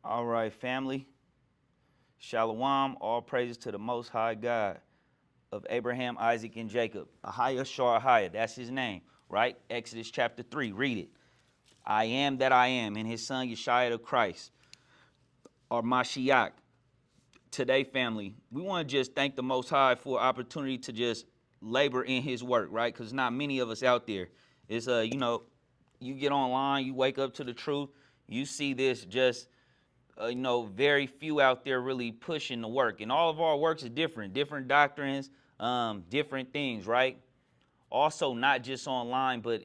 All right, family. Shalom. All praises to the Most High God of Abraham, Isaac, and Jacob. Ahia Shar Ahia. That's his name, right? Exodus chapter 3. Read it. I am that I am, and his son Yeshua the Christ, or Mashiach. Today, family, we want to just thank the Most High for opportunity to just labor in his work, right? Because not many of us out there. It's, you get online, you wake up to the truth, you see this just very few out there really pushing the work. And all of our works is different doctrines, different things, right? Also, not just online, but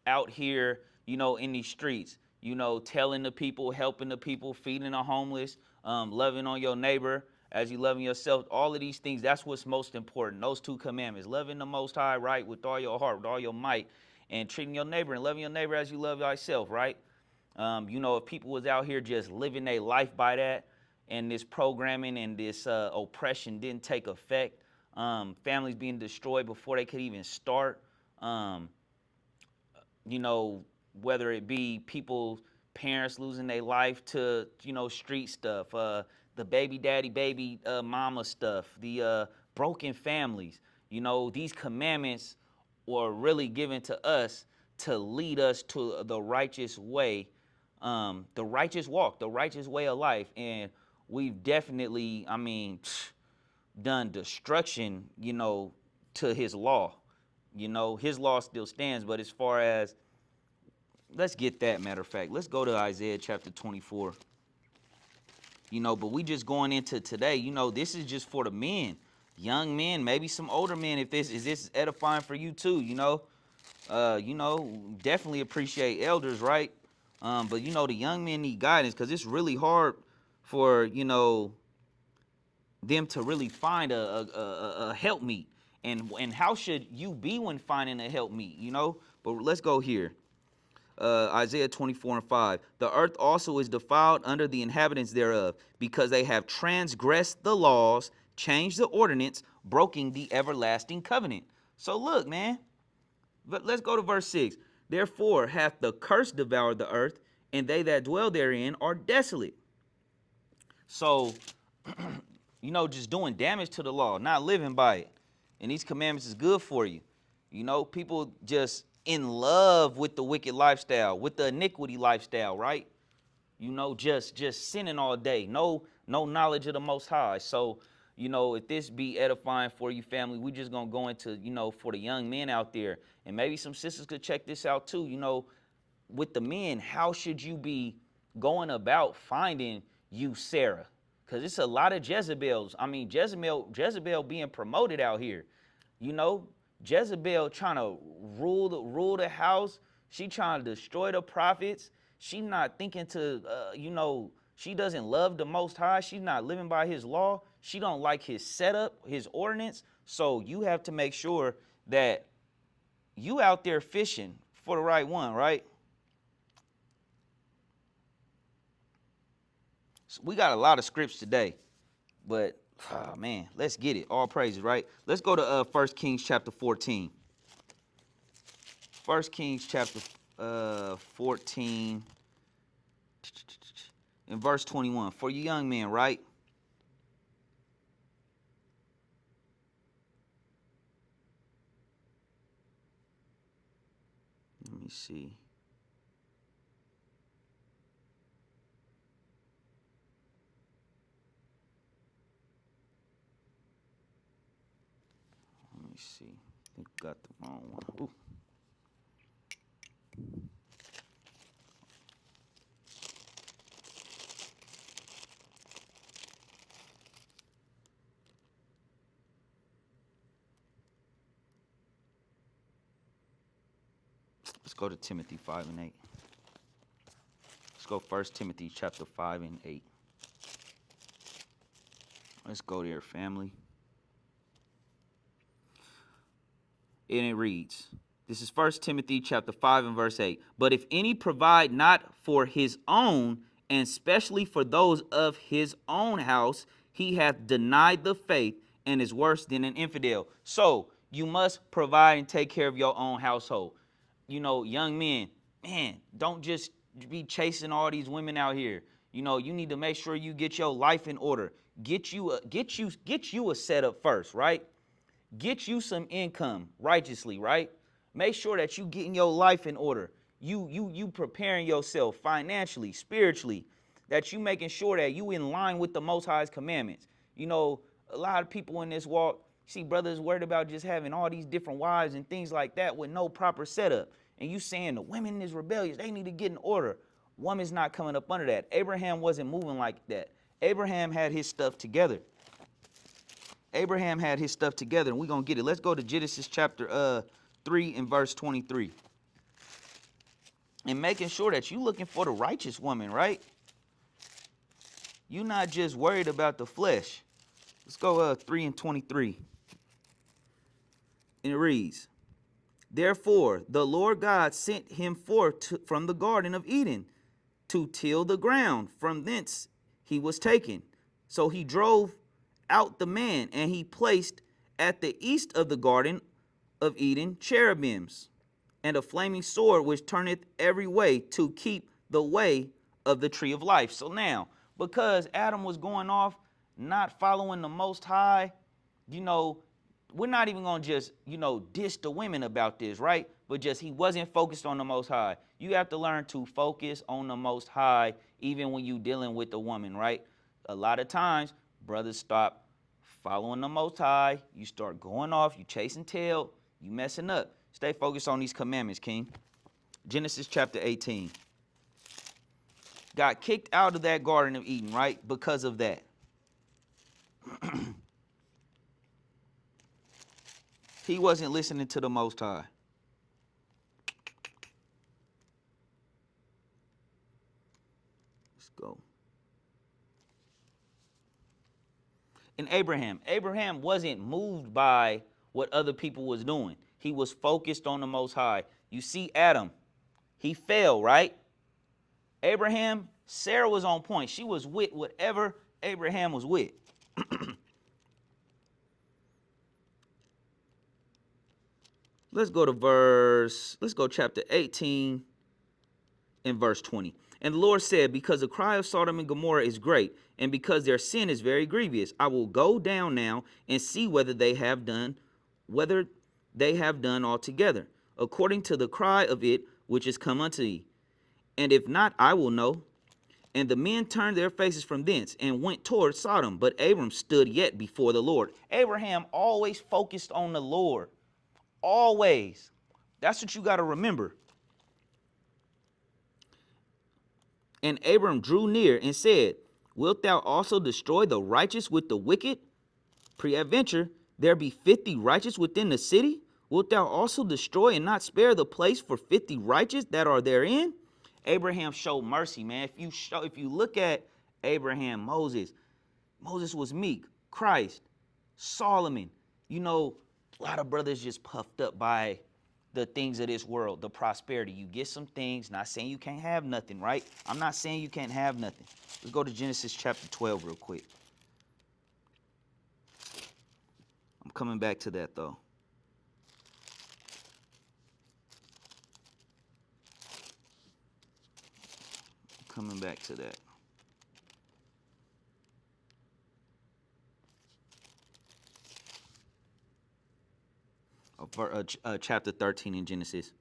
out here, in these streets, telling the people, helping the people, feeding the homeless, loving on your neighbor as you loving yourself. All of these things, that's what's most important. Those two commandments, loving the Most High, right, with all your heart, with all your might, and treating your neighbor and loving your neighbor as you love yourself, right? If people was out here just living their life by that, and this programming and this oppression didn't take effect, families being destroyed before they could even start, um, you know, whether it be people, parents losing their life to, street stuff, the baby daddy, baby mama stuff, the broken families, these commandments were really given to us to lead us to the righteous way, the righteous walk, the righteous way of life. And we've definitely, done destruction, to his law. His law still stands, but as far as, let's get that, matter of fact. Let's go to Isaiah chapter 24. But we just going into today, this is just for the men, young men, maybe some older men. If this is edifying for you too, definitely appreciate elders, right? But the young men need guidance because it's really hard for, them to really find a helpmeet. And how should you be when finding a helpmeet, But let's go here. Isaiah 24:5. The earth also is defiled under the inhabitants thereof, because they have transgressed the laws, changed the ordinance, broken the everlasting covenant. So look, man, but let's go to verse 6. Therefore hath the curse devoured the earth, and they that dwell therein are desolate. So, just doing damage to the law, not living by it. And these commandments is good for you. People just in love with the wicked lifestyle, with the iniquity lifestyle, right? Just sinning all day. No knowledge of the Most High. So, if this be edifying for you, family, we just gonna go into, for the young men out there. And maybe some sisters could check this out too. With the men, how should you be going about finding you Sarah? Because it's a lot of Jezebels. Jezebel being promoted out here. You know, Jezebel trying to rule the house. She trying to destroy the prophets. She not thinking to, she doesn't love the Most High. She's not living by his law. She don't like his setup, his ordinance. So you have to make sure that you out there fishing for the right one, right? So we got a lot of scripts today, but oh man, let's get it. All praises, right? Let's go to 1 Kings chapter 14. 1 Kings chapter 14 in verse 21. For you young men, right? Let me see. Let me see. I think I got the wrong one. Ooh. Let's go to Timothy 5 and 8. Let's go 1 Timothy chapter 5 and 8. Let's go there, family. And it reads, this is 1 Timothy chapter 5 and verse 8. But if any provide not for his own, and specially for those of his own house, he hath denied the faith and is worse than an infidel. So you must provide and take care of your own household. Young men, man, don't just be chasing all these women out here. You know, you need to make sure you get your life in order. Get you a setup first, right? Get you some income righteously, right? Make sure that you getting your life in order. You preparing yourself financially, spiritually, that you making sure that you in line with the Most High's commandments. You know, a lot of people in this walk, see brothers worried about just having all these different wives and things like that with no proper setup. And you saying the women is rebellious, they need to get in order. Woman's not coming up under that. Abraham wasn't moving like that. Abraham had his stuff together. Abraham had his stuff together, and we're going to get it. Let's go to Genesis chapter 3 and verse 23. And making sure that you're looking for the righteous woman, right? You're not just worried about the flesh. Let's go 3 and 23. And it reads, therefore, the Lord God sent him forth from the Garden of Eden to till the ground. From thence he was taken. So he drove out the man, and he placed at the east of the Garden of Eden cherubims, and a flaming sword which turneth every way to keep the way of the tree of life. So now, because Adam was going off, not following the Most High, you know, we're not even going to just, you know, diss the women about this, right? But just he wasn't focused on the Most High. You have to learn to focus on the Most High even when you dealing with a woman, right? A lot of times, brothers stop following the Most High. You start going off, you chasing tail, you messing up. Stay focused on these commandments, King. Genesis chapter 18. Got kicked out of that Garden of Eden, right? Because of that. He wasn't listening to the Most High. Let's go. And Abraham wasn't moved by what other people was doing. He was focused on the Most High. You see Adam, he fell, right? Abraham, Sarah was on point. She was with whatever Abraham was with. Let's go chapter 18 and verse 20. And the Lord said, because the cry of Sodom and Gomorrah is great, and because their sin is very grievous, I will go down now and see whether they have done altogether, according to the cry of it which is come unto thee. And if not, I will know. And the men turned their faces from thence and went toward Sodom, but Abram stood yet before the Lord. Abraham always focused on the Lord. Always. That's what you got to remember. And Abram drew near and said, wilt thou also destroy the righteous with the wicked? Peradventure, there be 50 righteous within the city. Wilt thou also destroy and not spare the place for 50 righteous that are therein? Abraham showed mercy, man. If you look at Abraham, Moses was meek. Christ, Solomon. You know, a lot of brothers just puffed up by the things of this world, the prosperity. You get some things, not saying you can't have nothing, right? I'm not saying you can't have nothing. Let's go to Genesis chapter 12 real quick. I'm coming back to that, though. Coming back to that. Chapter 13 in Genesis.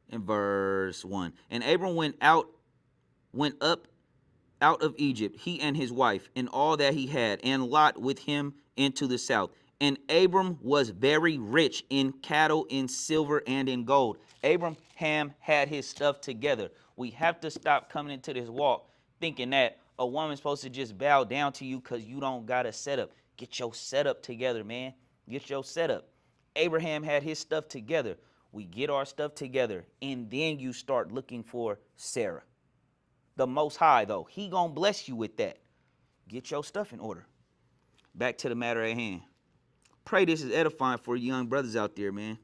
In verse 1. And Abram went up out of Egypt, he and his wife, and all that he had, and Lot with him into the south. And Abram was very rich in cattle, in silver, and in gold. Abraham had his stuff together. We have to stop coming into this walk thinking that a woman's supposed to just bow down to you because you don't got a setup. Get your setup together, man. Get your setup. Abraham had his stuff together. We get our stuff together, and then you start looking for Sarah. The Most High, though, he gonna bless you with that. Get your stuff in order. Back to the matter at hand. Pray this is edifying for you young brothers out there, man.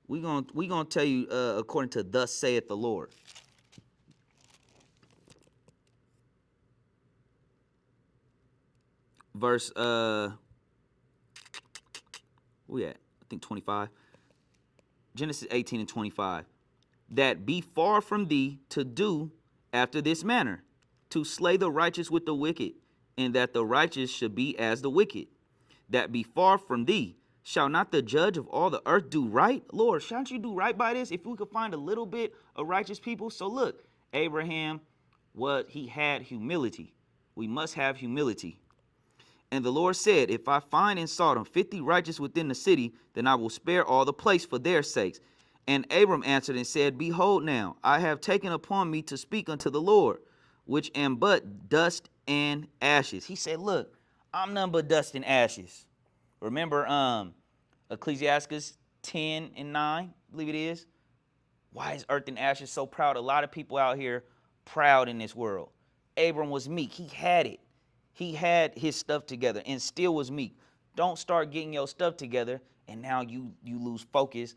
We gonna tell you according to thus saith the Lord. Verse where we at? I think 25. Genesis 18 and 25. that be far from thee to do after this manner, to slay the righteous with the wicked, and that the righteous should be as the wicked, that be far from thee. Shall not the judge of all the earth do right? Lord, shan't you do right by this? If we could find a little bit of righteous people. So look, Abraham, he had humility. We must have humility. And the Lord said, if I find in Sodom 50 righteous within the city, then I will spare all the place for their sakes. And Abram answered and said, behold now, I have taken upon me to speak unto the Lord, which am but dust and ashes. He said, look, I'm none but dust and ashes. Remember Ecclesiastes 10 and 9, I believe it is. Why is earth and ashes so proud? A lot of people out here proud in this world. Abram was meek. He had it. He had his stuff together and still was meek. Don't start getting your stuff together and now you lose focus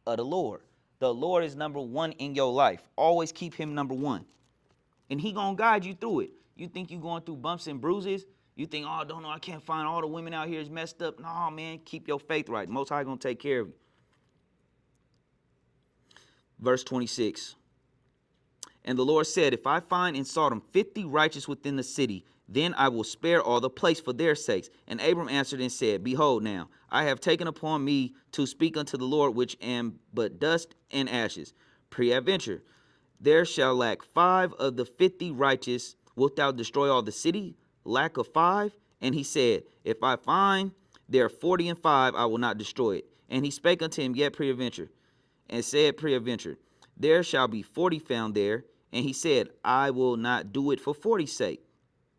of the Lord. The Lord is number one in your life. Always keep him number one. And he gonna guide you through it. You think you going through bumps and bruises? You think, oh, don't know, I can't find all the women out here is messed up. No, man, keep your faith right. Most High gonna take care of you. Verse 26. And the Lord said, if I find in Sodom 50 righteous within the city, then I will spare all the place for their sakes. And Abram answered and said, behold now, I have taken upon me to speak unto the Lord, which am but dust and ashes. Peradventure, there shall lack 5 of the 50 righteous. Wilt thou destroy all the city? Lack of 5? And he said, if I find there 40 and 5, I will not destroy it. And he spake unto him yet peradventure, and said peradventure, there shall be 40 found there. And he said, I will not do it for 40's sake.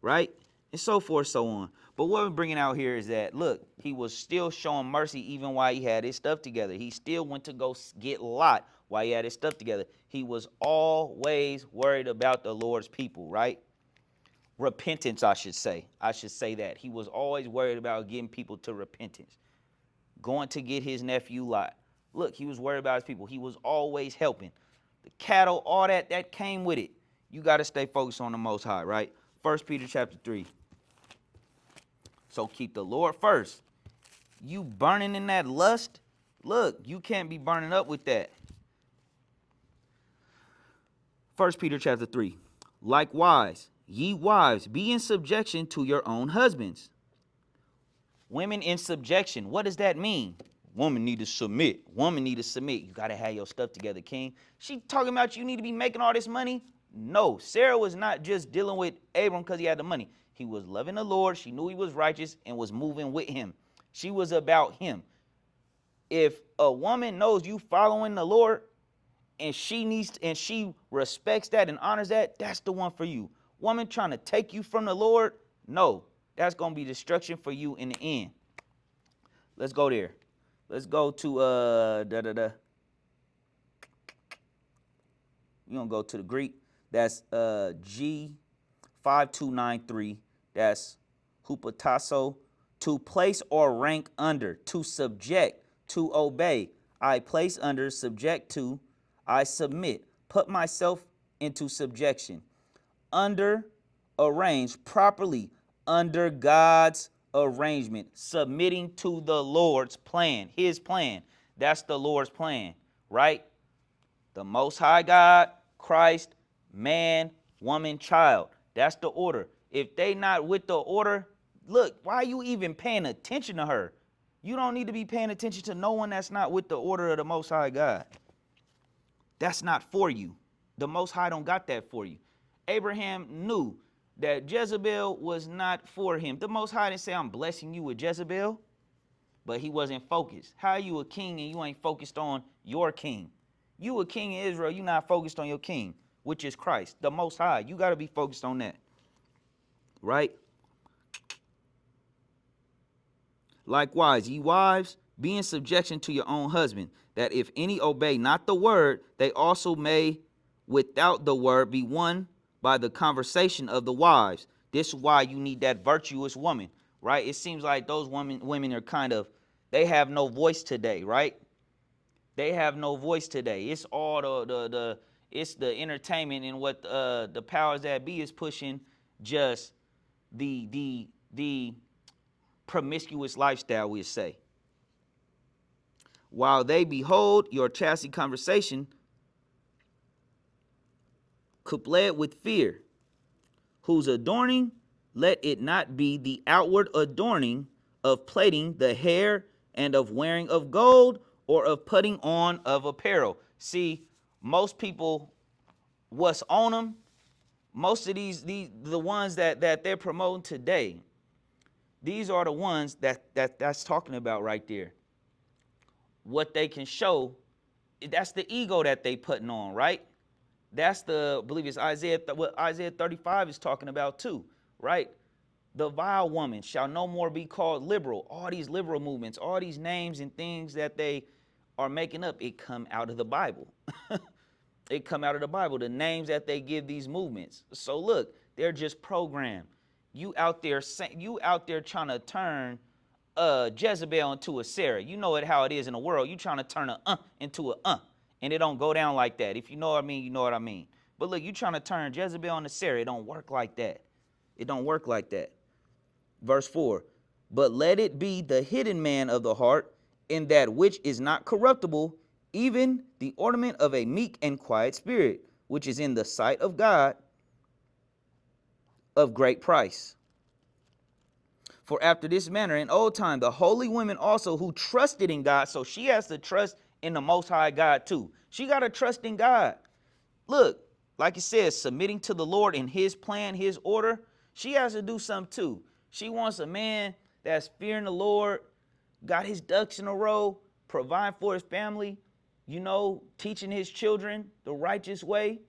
Right? And so forth, so on. But what we're bringing out here is that, look, he was still showing mercy even while he had his stuff together. He still went to go get Lot while he had his stuff together. He was always worried about the Lord's people, right? Repentance, I should say. I should say that. He was always worried about getting people to repentance. Going to get his nephew Lot. Look, he was worried about his people. He was always helping. The cattle, all that came with it. You got to stay focused on the Most High, right? 1 Peter chapter 3. So keep the Lord first. You burning in that lust, look, you can't be burning up with that. 1 Peter chapter 3. Likewise, ye wives, be in subjection to your own husbands. Women in subjection, what does that mean? Woman need to submit. Woman need to submit. You got to have your stuff together, king. She talking about you need to be making all this money? No, Sarah was not just dealing with Abram because he had the money. He was loving the Lord. She knew he was righteous and was moving with him. She was about him. If a woman knows you following the Lord and she respects that and honors that, that's the one for you. Woman trying to take you from the Lord, no, that's going to be destruction for you in the end. Let's go there. Let's go to we're going to go to the Greek. That's G5293. That's hupotasso, to place or rank under, to subject, to obey. I place under, subject to, I submit, put myself into subjection. Under, arrange, properly, under God's arrangement, submitting to the Lord's plan, his plan. That's the Lord's plan, right? The Most High God, Christ, man, woman, child. That's the order. If they not with the order, look, why are you even paying attention to her? You don't need to be paying attention to no one that's not with the order of the Most High God. That's not for you. The Most High don't got that for you. Abraham knew that Jezebel was not for him. The Most High didn't say, I'm blessing you with Jezebel, but he wasn't focused. How are you a king and you ain't focused on your king? You a king in Israel, you not focused on your king, which is Christ, the Most High. You got to be focused on that, right? Likewise, ye wives, be in subjection to your own husband, that if any obey not the word, they also may without the word be won by the conversation of the wives. This is why you need that virtuous woman, right? It seems like those women are kind of, they have no voice today, right? They have no voice today. It's all it's the entertainment and what the powers that be is pushing, just the promiscuous lifestyle, we say. While they behold your chastity conversation, coupled with fear, whose adorning, let it not be the outward adorning of plaiting the hair and of wearing of gold or of putting on of apparel. See, most people, what's on them, most of these the ones that they're promoting today, these are the ones that's talking about right there. What they can show, that's the ego that they putting on, right? That's the, I believe it's Isaiah, what Isaiah 35 is talking about too, right? The vile woman shall no more be called liberal. All these liberal movements, all these names and things that they are making up, it come out of the Bible. It come out of the Bible, the names that they give these movements. So look, they're just programmed. You out there trying to turn Jezebel into a Sarah. You know how it is in the world. You trying to turn a into a and it don't go down like that. If you know what I mean, you know what I mean. But look, you trying to turn Jezebel into Sarah. It don't work like that. It don't work like that. Verse 4, but let it be the hidden man of the heart, in that which is not corruptible, even the ornament of a meek and quiet spirit, which is in the sight of God of great price. For after this manner in old time, the holy women also who trusted in God, so she has to trust in the Most High God too. She got to trust in God. Look, like it says, submitting to the Lord in his plan, his order, she has to do something too. She wants a man that's fearing the Lord, got his ducks in a row, providing for his family, teaching his children the righteous way,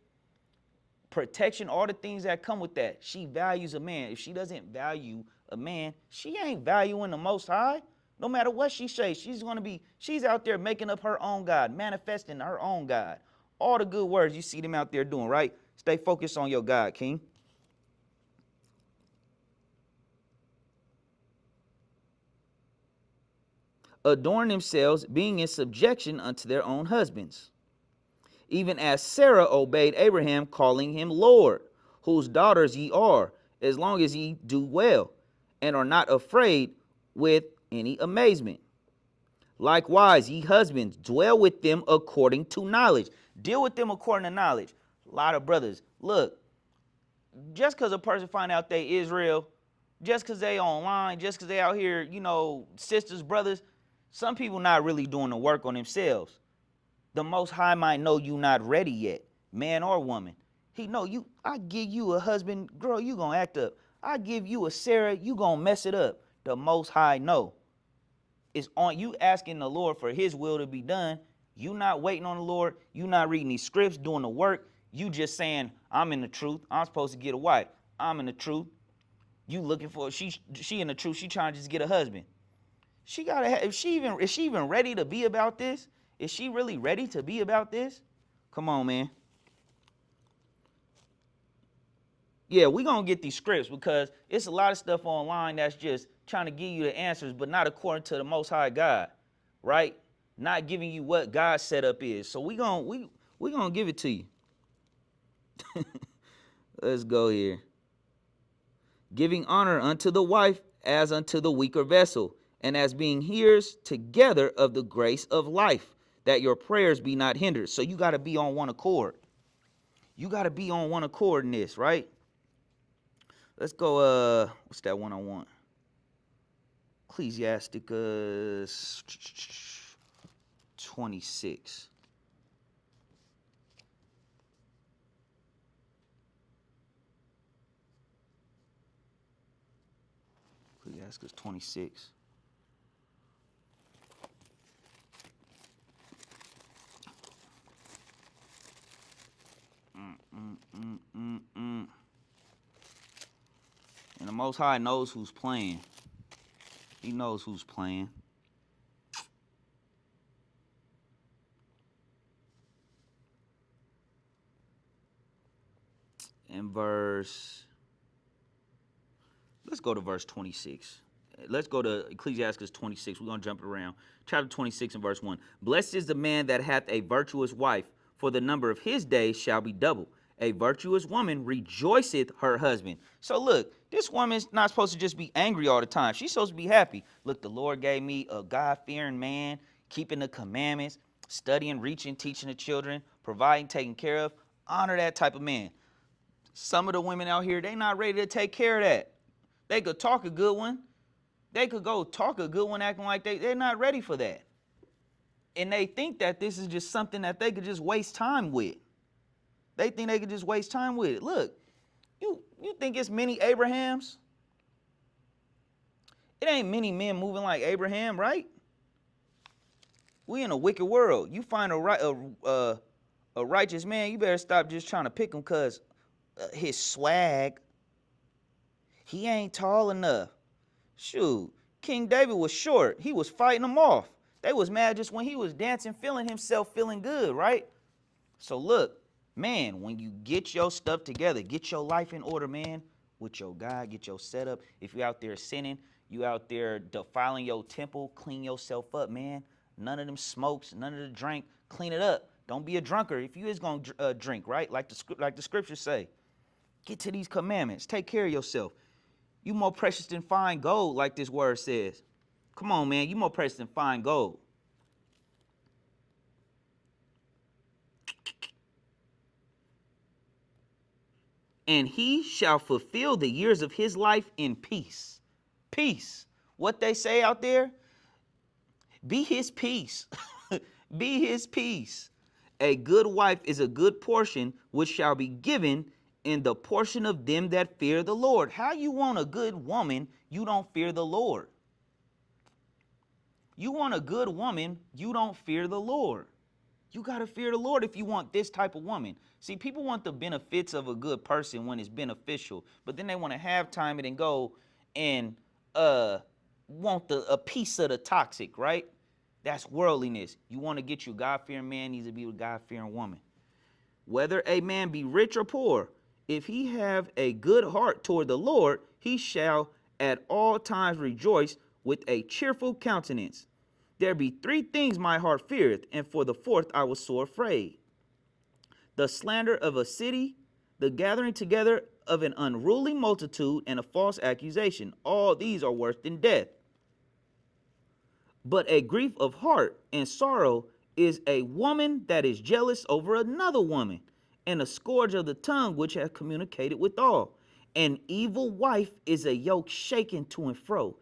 protection, all the things that come with that. She values a man. If she doesn't value a man, she ain't valuing the Most High. No matter what she says, she's out there making up her own God, manifesting her own God. All the good words you see them out there doing, right? Stay focused on your God, King. Adorn themselves, being in subjection unto their own husbands, even as Sarah obeyed Abraham, calling him Lord, whose daughters ye are, as long as ye do well, and are not afraid with any amazement. Likewise, ye husbands, dwell with them according to knowledge. Deal with them according to knowledge. A lot of brothers, look, just because a person find out they Israel, just because they online, just because they out here, sisters, brothers, some people not really doing the work on themselves. The Most High might know you not ready yet, man or woman. He know you. I give you a husband, girl, you gonna act up. I give you a Sarah, you gonna mess it up. The Most High know. It's on you asking the Lord for his will to be done. You not waiting on the Lord. You not reading these scripts, doing the work. You just saying, I'm in the truth. I'm supposed to get a wife. I'm in the truth. You looking for, she in the truth. She trying to just get a husband. She gotta have, is she even ready to be about this? Is she really ready to be about this? Come on, man. Yeah, we gonna get these scripts because it's a lot of stuff online that's just trying to give you the answers, but not according to the Most High God, right? Not giving you what God's setup is. So we gonna give it to you. Let's go here. Giving honor unto the wife as unto the weaker vessel, and as being hearers together of the grace of life, that your prayers be not hindered. So you got to be on one accord. You got to be on one accord in this, right? Let's go, what's that one I want? Ecclesiasticus 26. Ecclesiasticus 26. And the Most High knows who's playing. He knows who's playing. In let's go to verse 26. Let's go to Ecclesiasticus 26. We're going to jump it around. Chapter 26 and verse 1. Blessed is the man that hath a virtuous wife, for the number of his days shall be double. A virtuous woman rejoiceth her husband. So look, this woman's not supposed to just be angry all the time. She's supposed to be happy. Look, the Lord gave me a God-fearing man, keeping the commandments, studying, reaching, teaching the children, providing, taking care of. Honor that type of man. Some of the women out here, they not ready to take care of that. They could talk a good one. They could go talk a good one acting like they're not ready for that. And they think that this is just something that they could just waste time with. They think they could just waste time with it. Look, you think it's many Abrahams? It ain't many men moving like Abraham, right? We in a wicked world. You find a righteous man, you better stop just trying to pick him because his swag. He ain't tall enough. Shoot, King David was short. He was fighting them off. They was mad just when he was dancing, feeling himself, feeling good, right? So look, man, when you get your stuff together, get your life in order, man, with your God, get your setup. If you out there sinning, you out there defiling your temple, clean yourself up, man. None of them smokes, none of the drink, clean it up. Don't be a drunkard if you is going to drink, right? Like the scriptures say. Get to these commandments. Take care of yourself. You more precious than fine gold, like this word says. Come on, man. You more precious than fine gold. And he shall fulfill the years of his life in peace. Peace. What they say out there? Be his peace. Be his peace. A good wife is a good portion, which shall be given in the portion of them that fear the Lord. How you want a good woman, you don't fear the Lord? You want a good woman, you don't fear the Lord. You got to fear the Lord if you want this type of woman. See, people want the benefits of a good person when it's beneficial, but then they want to have time it and go and want a piece of the toxic, right? That's worldliness. You want to get you a God-fearing man, needs to be a God-fearing woman. Whether a man be rich or poor, if he have a good heart toward the Lord, he shall at all times rejoice with a cheerful countenance. There be three things my heart feareth, and for the fourth I was sore afraid. The slander of a city, the gathering together of an unruly multitude, and a false accusation. All these are worse than death. But a grief of heart and sorrow is a woman that is jealous over another woman, and a scourge of the tongue which hath communicated with all. An evil wife is a yoke shaken to and fro.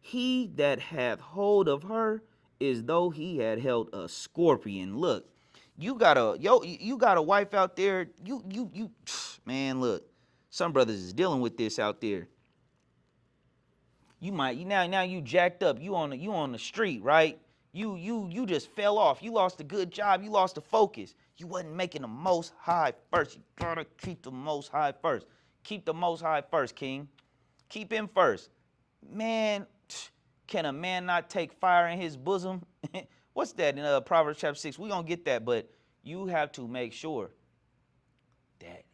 He that hath hold of her is though he had held a scorpion. Look, you got a wife out there. You man, look, some brothers is dealing with this out there. Now you jacked up. You on the street, right? You just fell off. You lost a good job. You lost the focus. You wasn't making the Most High first. You gotta keep the Most High first. Keep the Most High first, King. Keep him first. Man, can a man not take fire in his bosom? What's that in Proverbs chapter 6? We're gonna get that, but you have to make sure that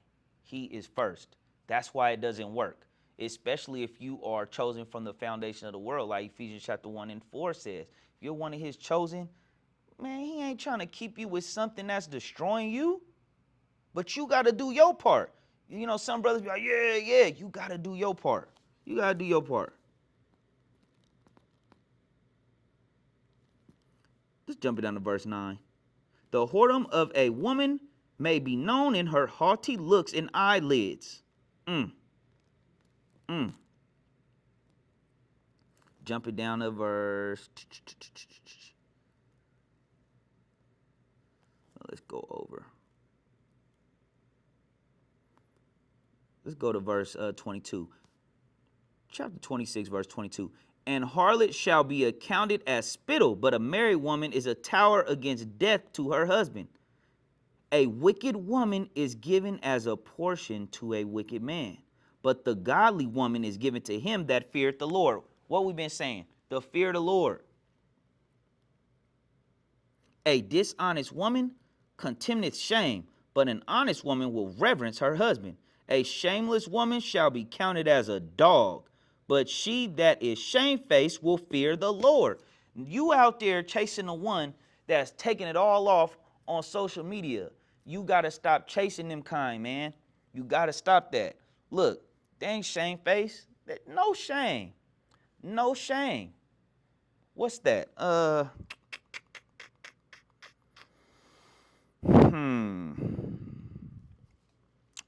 he is first. That's why it doesn't work, especially if you are chosen from the foundation of the world, like Ephesians chapter 1 and 4 says. If you're one of his chosen, man, he ain't trying to keep you with something that's destroying you, but you got to do your part. You know, some brothers be like, yeah, you got to do your part. You got to do your part. Let's jump it down to verse 9. The whoredom of a woman may be known in her haughty looks and eyelids. Jump it down to verse. Let's go over. Let's go to verse 22. Chapter 26, verse 22. And harlot shall be accounted as spittle, but a married woman is a tower against death to her husband. A wicked woman is given as a portion to a wicked man, but the godly woman is given to him that feareth the Lord. What we've been saying, the fear of the Lord. A dishonest woman contemneth shame, but an honest woman will reverence her husband. A shameless woman shall be counted as a dog, but she that is shamefaced will fear the Lord. You out there chasing the one that's taking it all off on social media. You got to stop chasing them kind, man. You got to stop that. Look, they ain't shamefaced. No shame. No shame. What's that?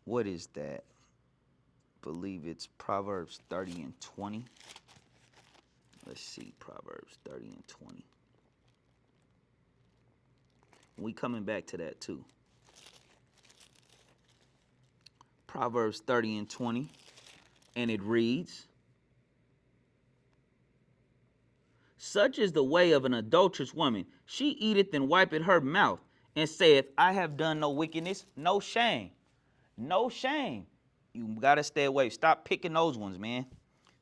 What is that? believe it's Proverbs 30 and 20. Let's see, Proverbs 30 and 20. We coming back to that too. Proverbs 30 and 20. And it reads, such is the way of an adulterous woman. She eateth and wipeth her mouth, and saith, I have done no wickedness. No shame. No shame. You got to stay away. Stop picking those ones, man.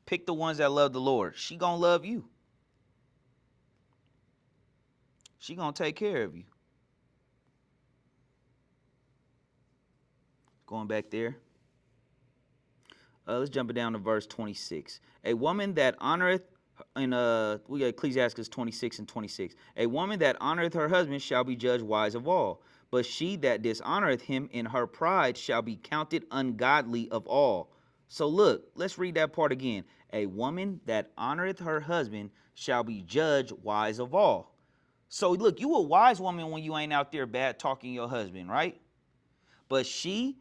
Pick the ones that love the Lord. She going to love you. She going to take care of you. Going back there. Let's jump it down to verse 26. A woman that honoreth, in we got Ecclesiastes 26 and 26. A woman that honoreth her husband shall be judged wise of all. But she that dishonoreth him in her pride shall be counted ungodly of all. So look, let's read that part again. A woman that honoreth her husband shall be judged wise of all. So look, you a wise woman when you ain't out there bad talking your husband, right? But she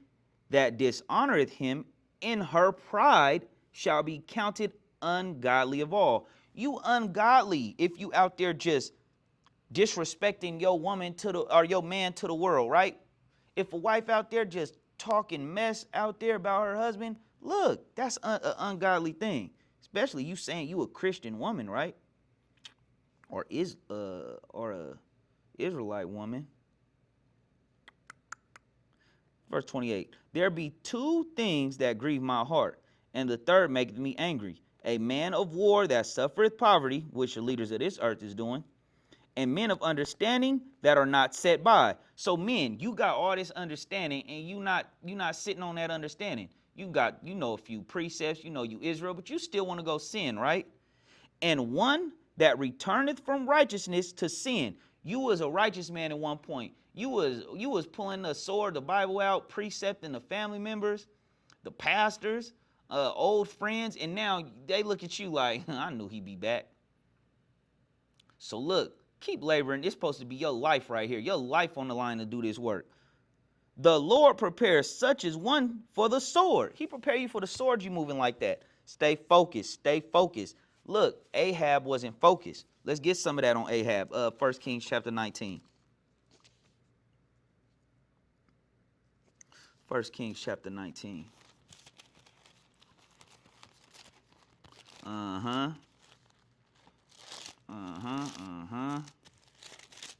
that dishonoreth him in her pride shall be counted ungodly of all. You ungodly if you out there just disrespecting your woman to the or your man to the world, right? If a wife out there just talking mess out there about her husband, look, that's an ungodly thing. Especially you saying you a Christian woman, right? Or a Israelite woman. Verse 28. There be two things that grieve my heart, and the third maketh me angry. A man of war that suffereth poverty, which the leaders of this earth is doing, and men of understanding that are not set by. So men, you got all this understanding, and you not sitting on that understanding. You got, a few precepts, you Israel, but you still want to go sin, right? And one that returneth from righteousness to sin. You was a righteous man at one point. You was pulling the sword, the Bible out, precepting the family members, the pastors, old friends, and now they look at you like, I knew he'd be back. So look, keep laboring. It's supposed to be your life right here, your life on the line to do this work. The Lord prepares such as one for the sword. He prepare you for the sword. You moving like that. Stay focused. Stay focused. Look, Ahab wasn't focused. Let's get some of that on Ahab. 1 Kings chapter 19. 1 Kings chapter 19.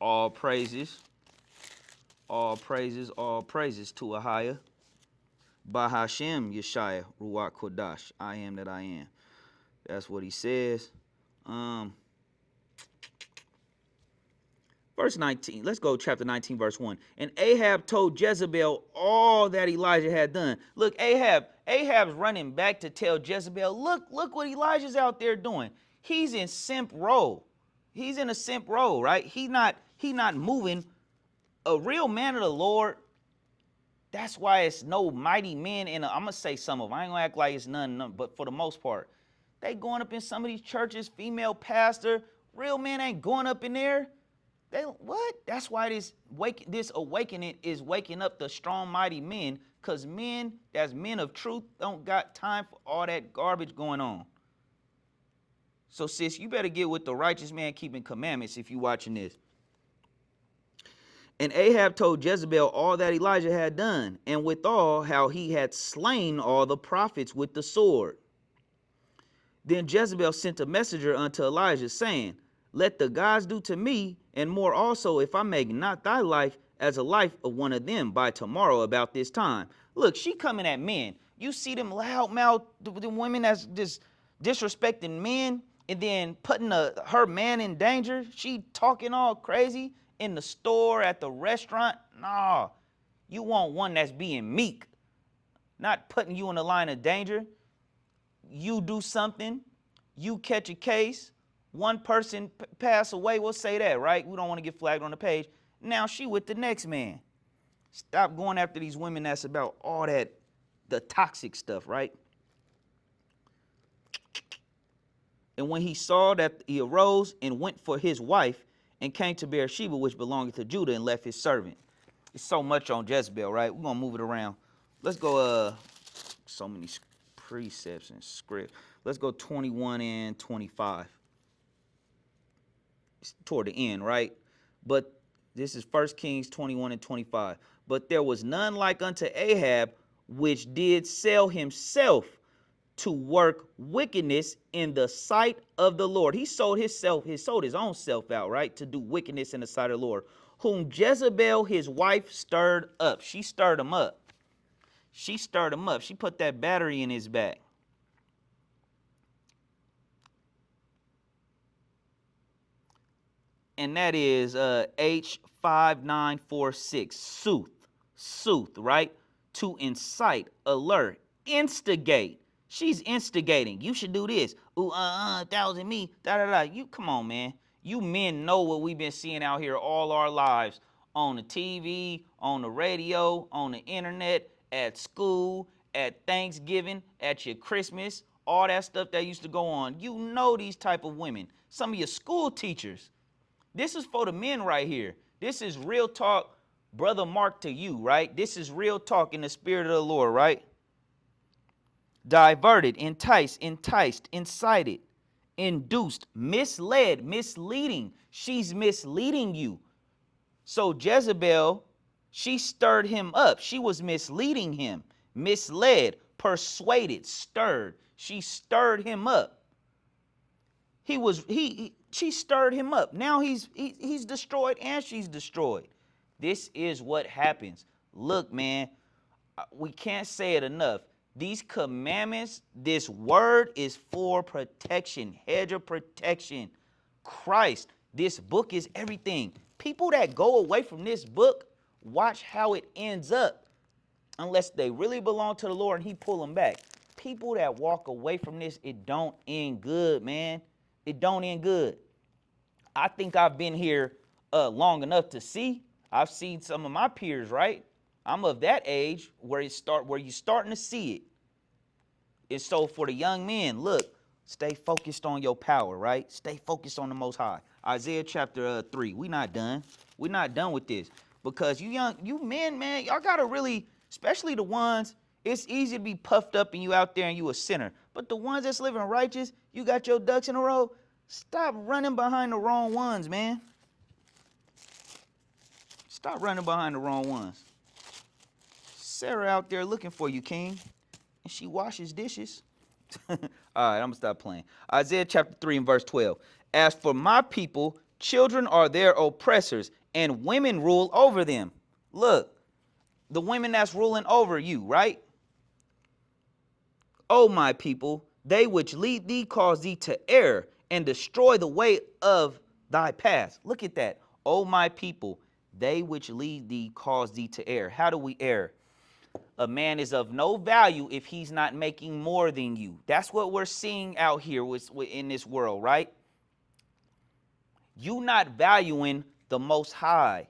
All praises. All praises to Ahiah. Bahashem Yeshaya Ruach Kodash. I am that I am. That's what he says. Verse 19. Let's go chapter 19, verse 1. And Ahab told Jezebel all that Elijah had done. Look, Ahab's running back to tell Jezebel, look what Elijah's out there doing. He's in simp role. He's in a simp role, right? He not moving. A real man of the Lord, that's why it's no mighty men in I'm going to say some of them. I ain't going to act like it's none, but for the most part, they going up in some of these churches, female pastor, real men ain't going up in there. What? That's why this awakening is waking up the strong, mighty men, because men, that's men of truth, don't got time for all that garbage going on. So, sis, you better get with the righteous man keeping commandments if you watching this. And Ahab told Jezebel all that Elijah had done, and withal how he had slain all the prophets with the sword. Then Jezebel sent a messenger unto Elijah, saying, let the gods do to me, and more also, if I make not thy life as a life of one of them by tomorrow about this time. Look, she coming at men. You see them loudmouth, the women that's just disrespecting men, and then putting her man in danger. She talking all crazy in the store, at the restaurant. Nah, you want one that's being meek, not putting you in the line of danger. You do something, you catch a case, one person pass away, we'll say that, right? We don't want to get flagged on the page. Now she with the next man. Stop going after these women that's about all that, the toxic stuff, right? And when he saw that, he arose and went for his wife and came to Beersheba, which belongeth to Judah, and left his servant. It's so much on Jezebel, right? We're going to move it around. Let's go, so many precepts and script. Let's go 21 and 25. It's toward the end, right? But this is 1 Kings 21 and 25. But there was none like unto Ahab, which did sell himself to work wickedness in the sight of the Lord. He sold himself, he sold his own self out, right? To do wickedness in the sight of the Lord. Whom Jezebel, his wife, stirred up. She stirred him up. She stirred him up. She put that battery in his back. And that is H5946. Sooth, right? To incite, alert, instigate. She's instigating. You should do this. Ooh, that wasn't me. You come on, man. You men know what we've been seeing out here all our lives on the TV, on the radio, on the internet, at school, at Thanksgiving, at your Christmas, all that stuff that used to go on. You know these type of women. Some of your school teachers. This is for the men right here. This is real talk, Brother Mark, to you, right? This is real talk in the spirit of the Lord, right? Diverted, enticed, incited, induced, misled, misleading. She's misleading you. So Jezebel, she stirred him up. She was misleading him, misled, persuaded, stirred. She stirred him up. She stirred him up. Now he's destroyed and she's destroyed. This is what happens. Look, man, we can't say it enough. These commandments, this word is for protection, hedge of protection. Christ, this book is everything. People that go away from this book, watch how it ends up. Unless they really belong to the Lord and he pull them back. People that walk away from this, it don't end good, man. It don't end good. I think I've been here long enough to see. I've seen some of my peers, right? I'm of that age where you're starting to see it. And so for the young men, look, stay focused on your power, right? Stay focused on the Most High. Isaiah chapter 3. We not done. We're not done with this. Because you men, man, y'all gotta really, especially the ones, it's easy to be puffed up and you out there and you a sinner. But the ones that's living righteous, you got your ducks in a row, stop running behind the wrong ones, man. Stop running behind the wrong ones. Sarah out there looking for you, King. And she washes dishes. All right, I'm going to stop playing. Isaiah chapter 3 and verse 12. As for my people, children are their oppressors, and women rule over them. Look, the women that's ruling over you, right? O my people, they which lead thee cause thee to err, and destroy the way of thy path. Look at that. O my people, they which lead thee cause thee to err. How do we err? A man is of no value if he's not making more than you. That's what we're seeing out here in this world, right? You not valuing the Most High.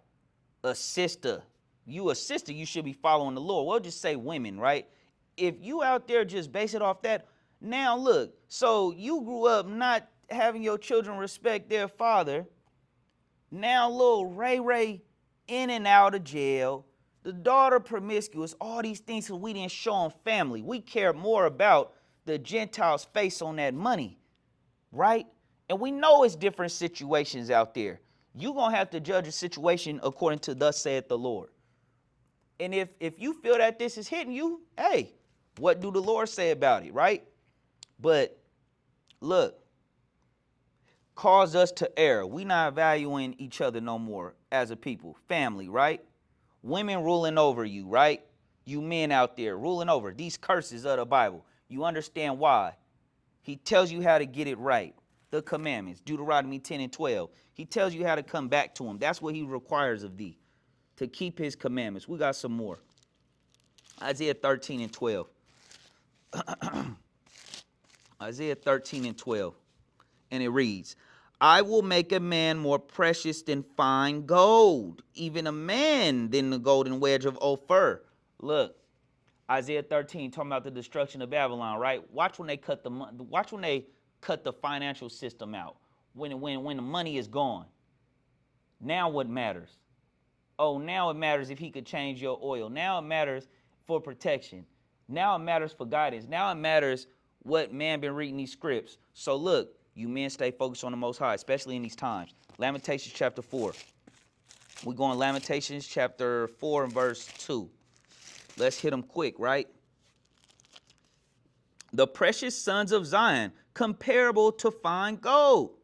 A sister. You a sister, you should be following the Lord. We'll just say women, right? If you out there just base it off that, now look, so you grew up not having your children respect their father. Now little Ray in and out of jail. The daughter promiscuous, all these things because we didn't show them family. We care more about the Gentiles' face on that money, right? And we know it's different situations out there. You're going to have to judge a situation according to thus saith the Lord. And if you feel that this is hitting you, hey, what do the Lord say about it, right? But look, cause us to err. We not valuing each other no more as a people. Family, right? Women ruling over you, right? You men out there ruling over. These curses of the Bible. You understand why. He tells you how to get it right. The commandments, Deuteronomy 10 and 12. He tells you how to come back to him. That's what he requires of thee, to keep his commandments. We got some more. Isaiah 13 and 12. Isaiah 13 and 12. And it reads, I will make a man more precious than fine gold, even a man than the golden wedge of Ophir. Look, Isaiah 13 talking about the destruction of Babylon, right? Watch when they cut the financial system out. When the money is gone. Now what matters? Oh, now it matters if he could change your oil. Now it matters for protection. Now it matters for guidance. Now it matters what man been reading these scripts. So look, you men stay focused on the Most High, especially in these times. Lamentations chapter 4. We're going Lamentations chapter 4 and verse 2. Let's hit them quick, right? The precious sons of Zion, comparable to fine gold.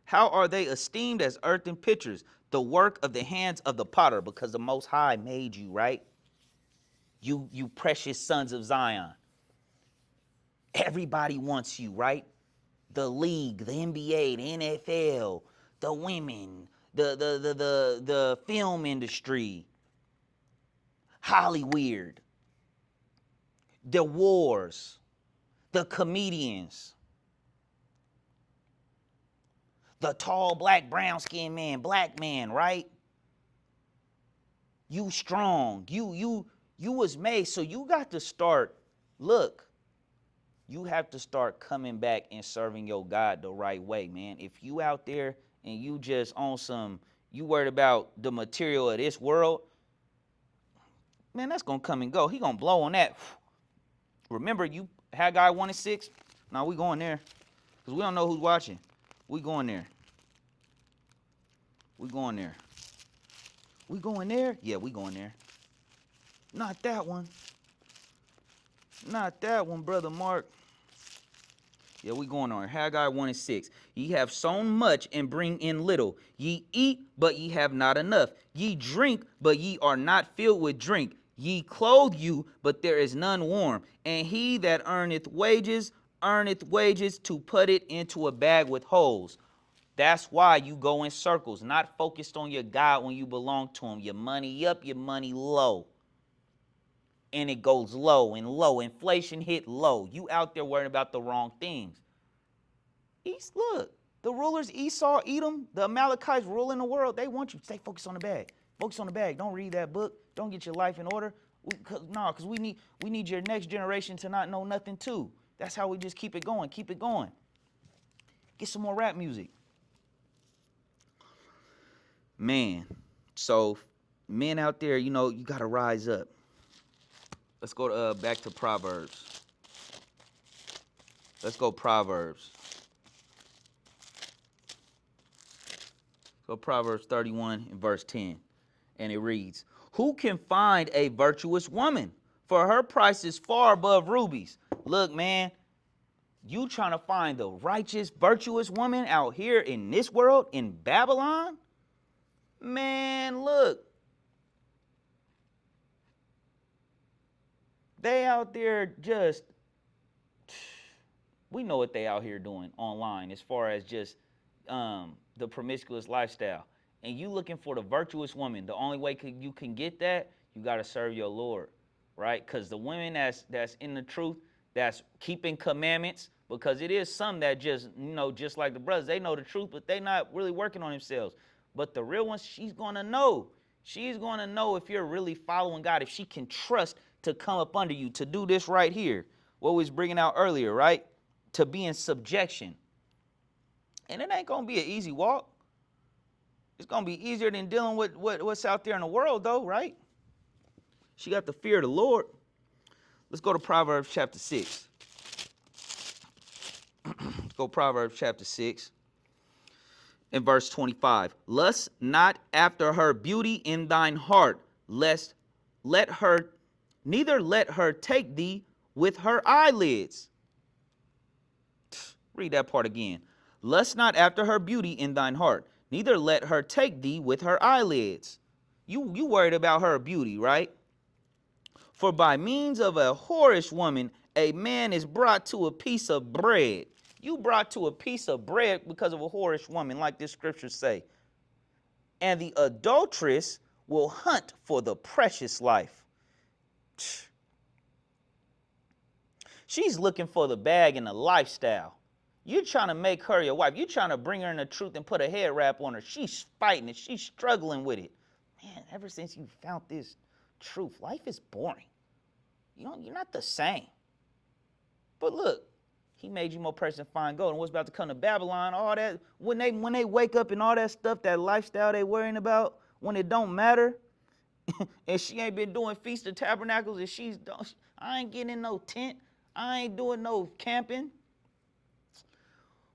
How are they esteemed as earthen pitchers, the work of the hands of the potter, because the Most High made you, right? You precious sons of Zion. Everybody wants you, right? The league, the NBA, the NFL, the women, the film industry, Hollywood, the wars, the comedians, the tall, black, brown-skinned man, black man, right? You strong. You was made, so you got to start, look, you have to start coming back and serving your God the right way, man. If you out there and you just on some, you worried about the material of this world, man, that's going to come and go. He going to blow on that. Remember, you Haggai 1:6? Now we going there because we don't know who's watching. We going there. We going there. We going there? Yeah, we going there. Not that one. Not that one, Brother Mark. Yeah, we going on. Haggai 1:6. Ye have sown much and bring in little. Ye eat, but ye have not enough. Ye drink, but ye are not filled with drink. Ye clothe you, but there is none warm. And he that earneth wages to put it into a bag with holes. That's why you go in circles, not focused on your God when you belong to him. Your money up, your money low. And it goes low and low. Inflation hit low. You out there worrying about the wrong things. Look, the rulers, Esau, Edom, the Amalekites ruling the world. They want you to stay focused on the bag. Focus on the bag. Don't read that book. Don't get your life in order. Because we need your next generation to not know nothing too. That's how we just keep it going. Keep it going. Get some more rap music. Man, so men out there, you know, you got to rise up. Let's go back to Proverbs. Let's go Proverbs. So Proverbs 31 and verse 10. And it reads, who can find a virtuous woman? For her price is far above rubies. Look, man, you trying to find the righteous, virtuous woman out here in this world, in Babylon? Man, look. They out there just, we know what they out here doing online as far as just the promiscuous lifestyle. And you looking for the virtuous woman, the only way you can get that, you got to serve your Lord, right? Because the women that's in the truth, that's keeping commandments, because it is some that just, you know, just like the brothers, they know the truth, but they not really working on themselves. But the real one, she's going to know. She's going to know if you're really following God, if she can trust to come up under you, to do this right here, what we was bringing out earlier, right? To be in subjection. And it ain't going to be an easy walk. It's going to be easier than dealing with what's out there in the world, though, right? She got the fear of the Lord. Let's go to Proverbs chapter 6. Let's go Proverbs chapter 6 and verse 25. Lust not after her beauty in thine heart, neither let her take thee with her eyelids. Read that part again. Lust not after her beauty in thine heart, neither let her take thee with her eyelids. You worried about her beauty, right? For by means of a whorish woman, a man is brought to a piece of bread. You brought to a piece of bread because of a whorish woman, like this scripture say. And the adulteress will hunt for the precious life. She's looking for the bag and the lifestyle. You're trying to make her your wife. You're trying to bring her in the truth and put a head wrap on her. She's fighting it. She's struggling with it. Man, ever since you found this truth, life is boring. You're not the same. But look, he made you more precious than fine gold. And what's about to come to Babylon, all that, when they wake up and all that stuff, that lifestyle they worrying about, when it don't matter, and she ain't been doing Feast of Tabernacles, and I ain't getting in no tent. I ain't doing no camping.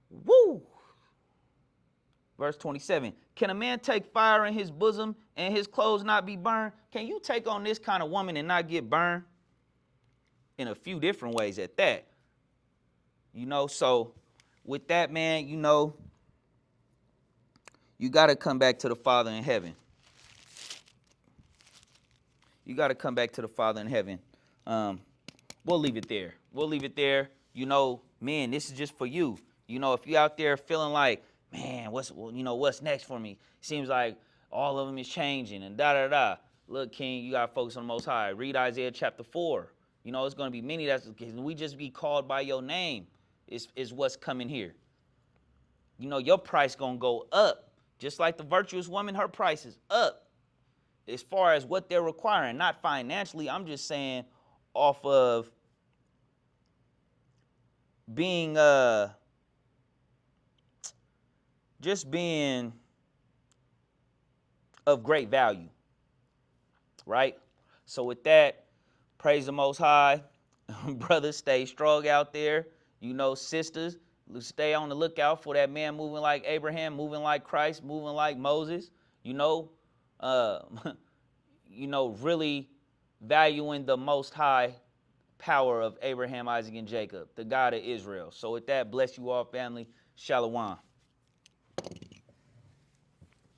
Woo! Verse 27. Can a man take fire in his bosom and his clothes not be burned? Can you take on this kind of woman and not get burned? In a few different ways at that. You know, so with that, man, you know, you got to come back to the Father in heaven. You got to come back to the Father in heaven. We'll leave it there. We'll leave it there. You know, man, this is just for you. You know, if you out there feeling like, man, what's next for me? Seems like all of them is changing and da-da-da. Look, King, you got to focus on the Most High. Read Isaiah chapter 4. You know, it's going to be many we just be called by your name is what's coming here. You know, your price going to go up. Just like the virtuous woman, her price is up. As far as what they're requiring, not financially, I'm just saying off of being just being of great value, right? So with that, praise the Most High. Brothers, stay strong out there. You know, sisters, stay on the lookout for that man moving like Abraham, moving like Christ, moving like Moses. You know, really valuing the Most High power of Abraham, Isaac, and Jacob, the God of Israel. So with that, bless you all, family. Shalom.